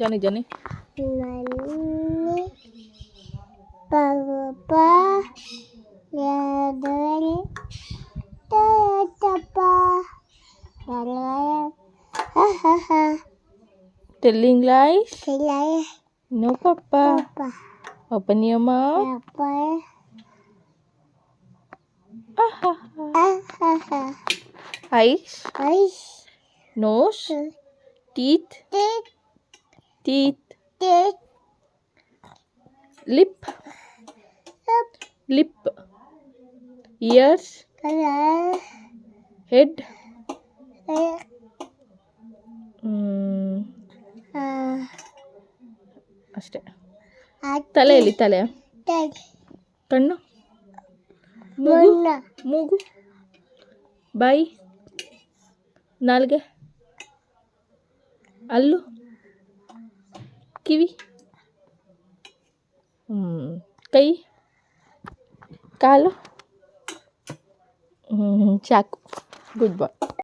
ಜಾನಿ ಜಾನಿ ನನ್ನಿ ಪಪ್ಪ ಯಾದರಿ ತಪ್ಪ telling lies Kelai no papa papa open your mouth apa eyes Ais nose teeth tit teeth tit lip lip ears kala head eh ಅಷ್ಟೇ ತಲೆಯಲ್ಲಿ ತಲೆ tit ಕಣ್ಣು ಮೂಗು Muna ಮೂಗು ಬಾಯಿ ನಾಲ್ಗೆ ಹಲ್ಲು ಕಿವಿ ಕೈ ಕಾಲು ಚಾಕು ಗುಡ್ ಬಾಯ್